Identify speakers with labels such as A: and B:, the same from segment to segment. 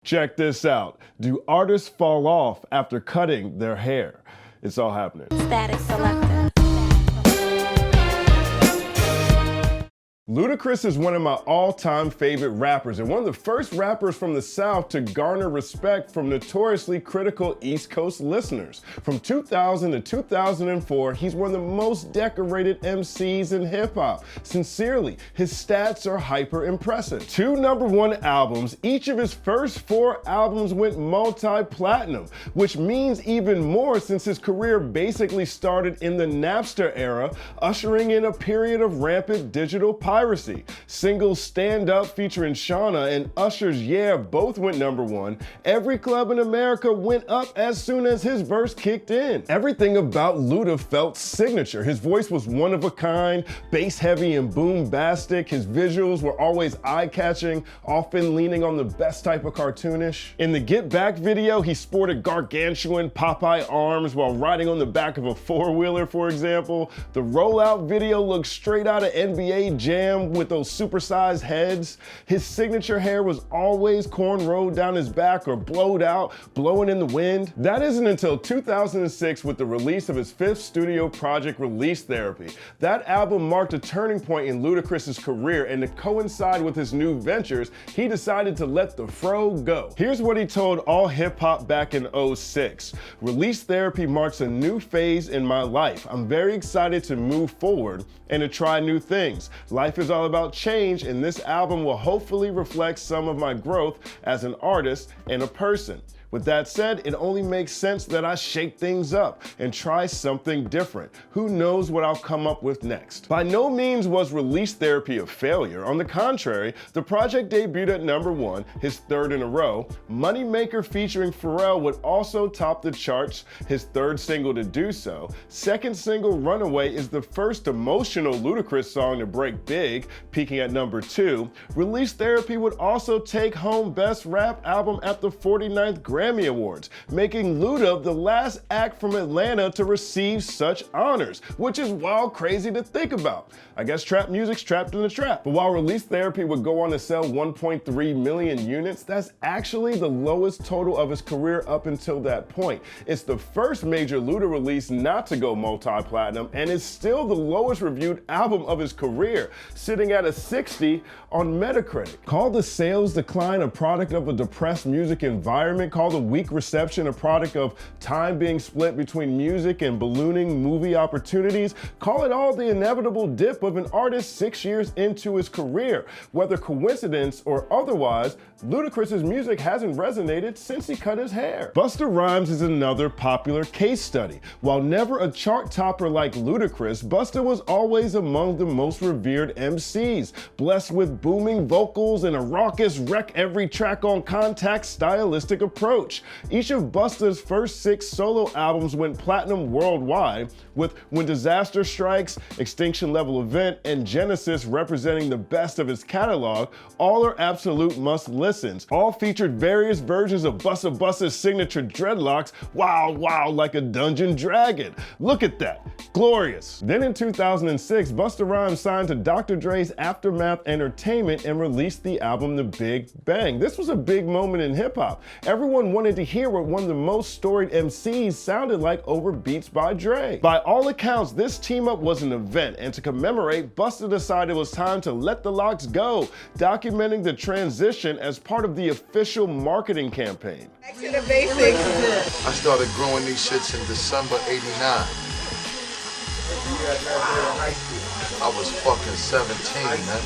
A: Check this out. Do artists fall off after cutting their hair? It's all happening.
B: Static Selector.
A: Ludacris is one of my all-time favorite rappers and one of the first rappers from the South to garner respect from notoriously critical East Coast listeners. From 2000 to 2004, he's one of the most decorated MCs in hip-hop. Sincerely, his stats are hyper impressive. 2 #1 albums, each of his first 4 albums went multi-platinum, which means even more since his career basically started in the Napster era, ushering in a period of rampant digital piracy. Singles Stand Up featuring Shawnna and Usher's Yeah both went #1. Every club in America went up as soon as his verse kicked in. Everything about Luda felt signature. His voice was one of a kind, bass heavy and boom-bastic. His visuals were always eye-catching, often leaning on the best type of cartoonish. In the Get Back video, he sported gargantuan Popeye arms while riding on the back of a four-wheeler, for example. The Rollout video looked straight out of NBA Jam with those supersized heads. His signature hair was always cornrowed down his back or blowed out, blowing in the wind. That isn't until 2006 with the release of his 5th studio project, Release Therapy. That album marked a turning point in Ludacris's career, and to coincide with his new ventures, he decided to let the fro go. Here's what he told All Hip Hop back in 2006. Release Therapy marks a new phase in my life. I'm very excited to move forward and to try new things. Life is all about change, and this album will hopefully reflect some of my growth as an artist and a person. With that said, it only makes sense that I shake things up and try something different. Who knows what I'll come up with next? By no means was Release Therapy a failure. On the contrary, the project debuted at #1, his 3rd in a row. Moneymaker featuring Pharrell would also top the charts, his 3rd single to do so. Second single, Runaway, is the first emotional Ludacris song to break big, peaking at #2. Release Therapy would also take home Best Rap Album at the 49th Grammy Awards, making Luda the last act from Atlanta to receive such honors, which is wild crazy to think about. I guess trap music's trapped in a trap. But while Release Therapy would go on to sell 1.3 million units, that's actually the lowest total of his career up until that point. It's the first major Luda release not to go multi-platinum, and is still the lowest reviewed album of his career, sitting at a 60 on Metacritic. Call the sales decline a product of a depressed music environment, call the weak reception a product of time being split between music and ballooning movie opportunities, call it all the inevitable dip of an artist 6 years into his career. Whether coincidence or otherwise, Ludacris's music hasn't resonated since he cut his hair. Busta Rhymes is another popular case study. While never a chart topper like Ludacris, Busta was always among the most revered MCs, blessed with booming vocals and a raucous wreck every track on contact stylistic approach. Each of Busta's first 6 solo albums went platinum worldwide, with When Disaster Strikes, Extinction Level Event, and Genesis representing the best of his catalog. All are absolute must-listens. All featured various versions of Busta's signature dreadlocks, wow, like a dungeon dragon. Look at that, glorious. Then in 2006, Busta Rhymes signed to Dr. Dre's Aftermath Entertainment and released the album The Big Bang. This was a big moment in hip-hop. Everyone wanted to hear what one of the most storied MCs sounded like over beats by Dre. By all accounts, this team-up was an event, and to commemorate, Busta decided it was time to let the locks go, documenting the transition as part of the official marketing campaign.
C: Back to the basics.
D: I started growing these shits in December '89. I was fucking 17, man.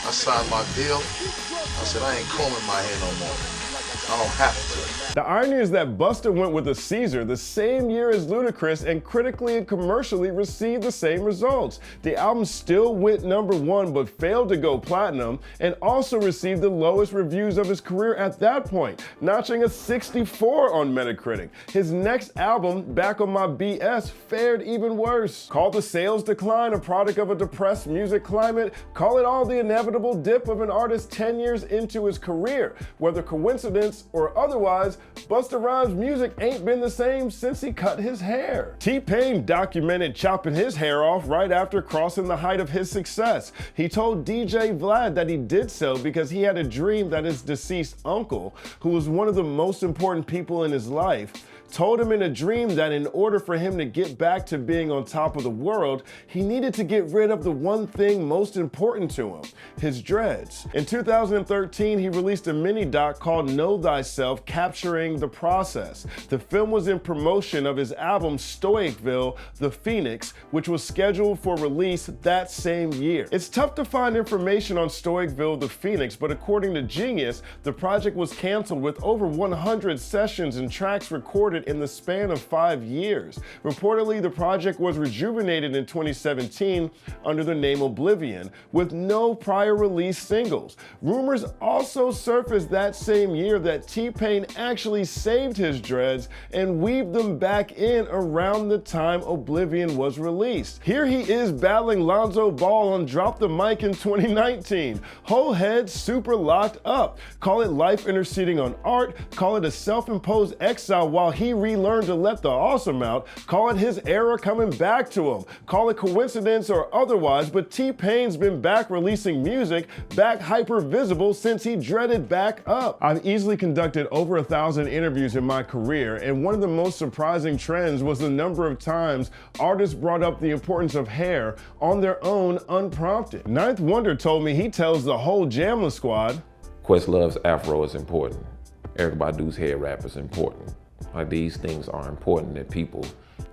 D: I signed my deal. I said, I ain't combing my hair no more. I don't have to.
A: The irony is that Busta went with a Caesar the same year as Ludacris and critically and commercially received the same results. The album still went #1 but failed to go platinum, and also received the lowest reviews of his career at that point, notching a 64 on Metacritic. His next album, Back on My BS, fared even worse. Call the sales decline a product of a depressed music climate, call it all the inevitable dip of an artist 10 years into his career. Whether coincidence coincidence or otherwise, Busta Rhymes' music ain't been the same since he cut his hair. TPain documented chopping his hair off right after crossing the height of his success. He told DJ Vlad that he did so because he had a dream that his deceased uncle, who was one of the most important people in his life, told him in a dream that in order for him to get back to being on top of the world, he needed to get rid of the one thing most important to him, his dreads. In 2013, he released a mini-doc called Know Thyself, capturing the process. The film was in promotion of his album Stoicville, The Phoenix, which was scheduled for release that same year. It's tough to find information on Stoicville, The Phoenix, but according to Genius, the project was canceled with over 100 sessions and tracks recorded in the span of 5 years. Reportedly, the project was rejuvenated in 2017 under the name Oblivion, with no prior release singles. Rumors also surfaced that same year that TPain actually saved his dreads and weaved them back in around the time Oblivion was released. Here he is battling Lonzo Ball on Drop the Mic in 2019. Whole head super locked up. Call it life interceding on art, call it a self-imposed exile while he relearned to let the awesome out, call it his era coming back to him, call it coincidence or otherwise, but TPain's been back releasing music, back hyper visible since he dreaded back up. I've easily conducted over 1,000 interviews in my career, and one of the most surprising trends was the number of times artists brought up the importance of hair on their own unprompted. Ninth Wonder told me he tells the whole Jamla squad,
B: Questlove's afro is important. Erykah Badu's hair wrap is important. Like, these things are important that people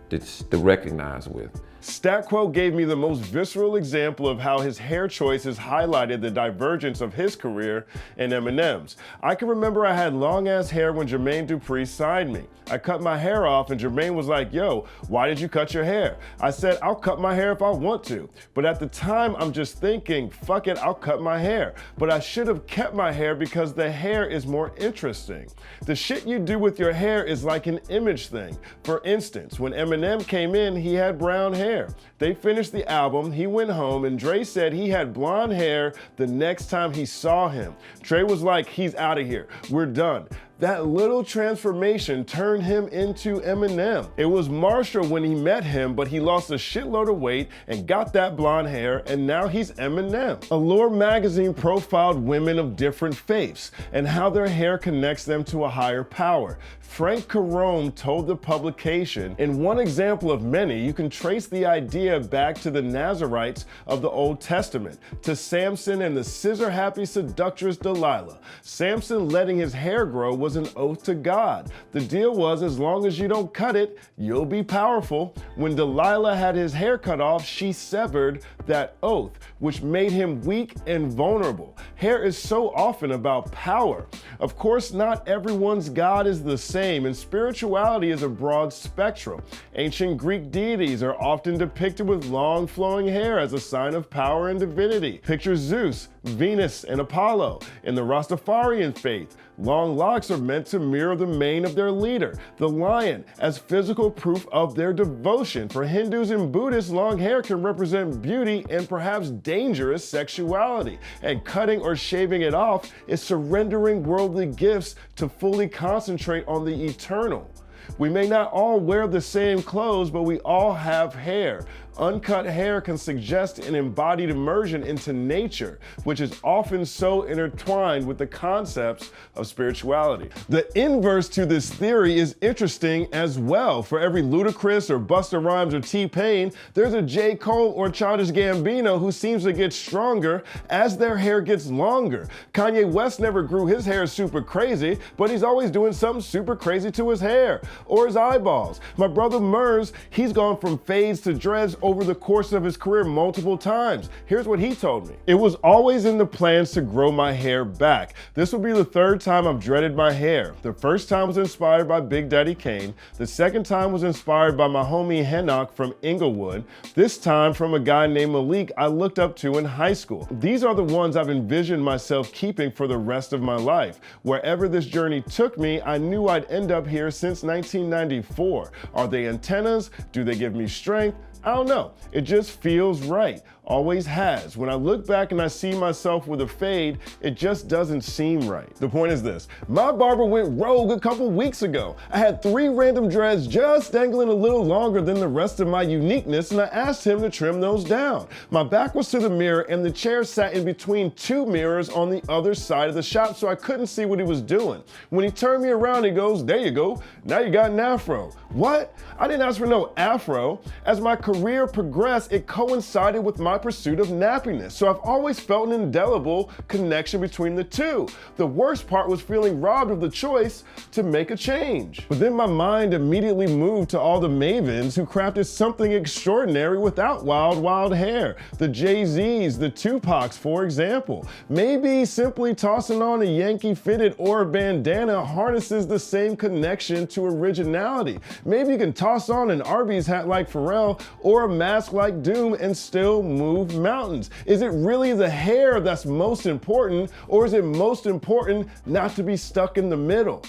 B: to recognize with.
A: StatQuote gave me the most visceral example of how his hair choices highlighted the divergence of his career and Eminem's. I can remember I had long ass hair when Jermaine Dupri signed me. I cut my hair off and Jermaine was like, yo, why did you cut your hair? I said, I'll cut my hair if I want to. But at the time, I'm just thinking, fuck it, I'll cut my hair. But I should have kept my hair because the hair is more interesting. The shit you do with your hair is like an image thing. For instance, when Eminem came in, he had brown hair. They finished the album, he went home, and Dre said he had blonde hair the next time he saw him. Dre was like, he's out of here, we're done. That little transformation turned him into Eminem. It was Marshall when he met him, but he lost a shitload of weight and got that blonde hair, and now he's Eminem. Allure magazine profiled women of different faiths and how their hair connects them to a higher power. Frank Carome told the publication, in one example of many, you can trace the idea back to the Nazarites of the Old Testament, to Samson and the scissor-happy seductress Delilah. Samson letting his hair grow was an oath to God. The deal was, as long as you don't cut it, you'll be powerful. When Delilah had his hair cut off, she severed that oath, which made him weak and vulnerable. Hair is so often about power. Of course, not everyone's God is the same, and spirituality is a broad spectrum. Ancient Greek deities are often depicted with long flowing hair as a sign of power and divinity. Picture Zeus, Venus, and Apollo. In the Rastafarian faith, long locks are meant to mirror the mane of their leader, the lion, as physical proof of their devotion. For Hindus and Buddhists, long hair can represent beauty and perhaps dangerous sexuality, and cutting or shaving it off is surrendering worldly gifts to fully concentrate on the eternal. We may not all wear the same clothes, but we all have hair. Uncut hair can suggest an embodied immersion into nature, which is often so intertwined with the concepts of spirituality. The inverse to this theory is interesting as well. For every Ludacris or Busta Rhymes or TPain, there's a J. Cole or Childish Gambino who seems to get stronger as their hair gets longer. Kanye West never grew his hair super crazy, but he's always doing something super crazy to his hair or his eyeballs. My brother Murs, he's gone from fades to dreads over the course of his career multiple times. Here's what he told me. It was always in the plans to grow my hair back. This will be the third time I've dreaded my hair. The first time was inspired by Big Daddy Kane. The second time was inspired by my homie Hennock from Inglewood. This time from a guy named Malik I looked up to in high school. These are the ones I've envisioned myself keeping for the rest of my life. Wherever this journey took me, I knew I'd end up here since 1994. Are they antennas? Do they give me strength? I don't know. It just feels right. always has. When I look back and I see myself with a fade, it just doesn't seem right. The point is this, my barber went rogue a couple weeks ago. I had 3 random dreads just dangling a little longer than the rest of my uniqueness, and I asked him to trim those down. My back was to the mirror and the chair sat in between 2 mirrors on the other side of the shop, so I couldn't see what he was doing. When he turned me around, he goes, "There you go, now you got an afro." What? I didn't ask for no afro. As my career progressed, it coincided with my pursuit of nappiness, so I've always felt an indelible connection between the two. The worst part was feeling robbed of the choice to make a change. But then my mind immediately moved to all the mavens who crafted something extraordinary without wild hair. The Jay-Z's, the Tupacs, for example. Maybe simply tossing on a Yankee fitted or a bandana harnesses the same connection to originality. Maybe you can toss on an Arby's hat like Pharrell or a mask like Doom and still move mountains. Is it really the hair that's most important, or is it most important not to be stuck in the middle?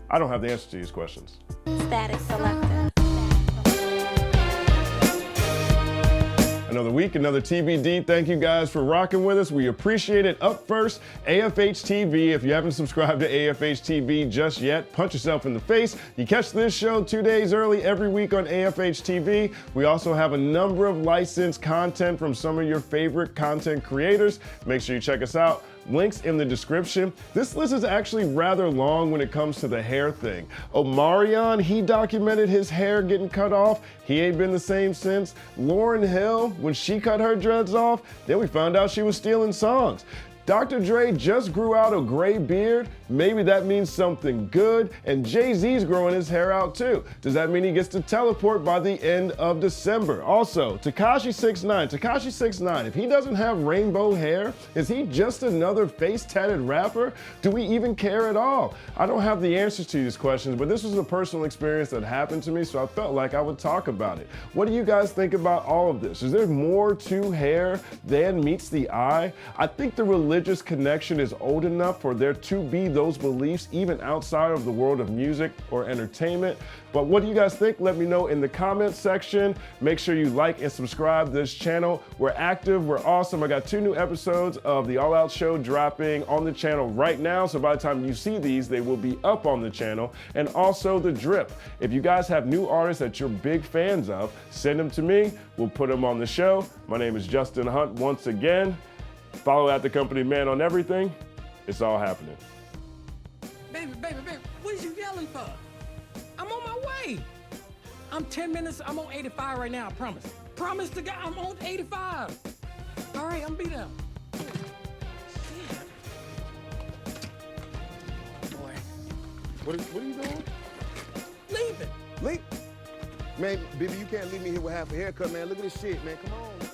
A: I don't have the answer to these questions.
C: Status selected.
A: Another week, another TBD. Thank you guys for rocking with us. We appreciate it. Up first, AFH TV. If you haven't subscribed to AFH TV just yet, punch yourself in the face. You catch this show 2 days early every week on AFH TV. We also have a number of licensed content from some of your favorite content creators. Make sure you check us out. Links in the description. This list is actually rather long when it comes to the hair thing. Omarion, he documented his hair getting cut off. He ain't been the same since. Lauryn Hill, when she cut her dreads off, then we found out she was stealing songs. Dr. Dre just grew out a gray beard. Maybe that means something good. And Jay-Z's growing his hair out too. Does that mean he gets to teleport by the end of December? Also, Tekashi 6ix9ine, if he doesn't have rainbow hair, is he just another face-tatted rapper? Do we even care at all? I don't have the answers to these questions, but this was a personal experience that happened to me, so I felt like I would talk about it. What do you guys think about all of this? Is there more to hair than meets the eye? I think the religious connection is old enough for there to be those beliefs even outside of the world of music or entertainment. But what do you guys think? Let me know in the comments section. Make sure you like and subscribe to this channel. We're active, we're awesome. I got 2 new episodes of the All Out Show dropping on the channel right now. So by the time you see these, they will be up on the channel. And also The Drip. If you guys have new artists that you're big fans of, send them to me. We'll put them on the show. My name is Justin Hunt once again. Follow @TheCompanyMan on everything. It's all happening.
E: Baby, what is you yelling for? I'm on my way. I'm 10 minutes, I'm on 85 right now, I promise. Promise to God, I'm on 85. All right, I'm be there. Boy.
F: What are you doing?
E: Leaving.
F: Leave? Man, baby, you can't leave me here with half a haircut, man. Look at this shit, man. Come on.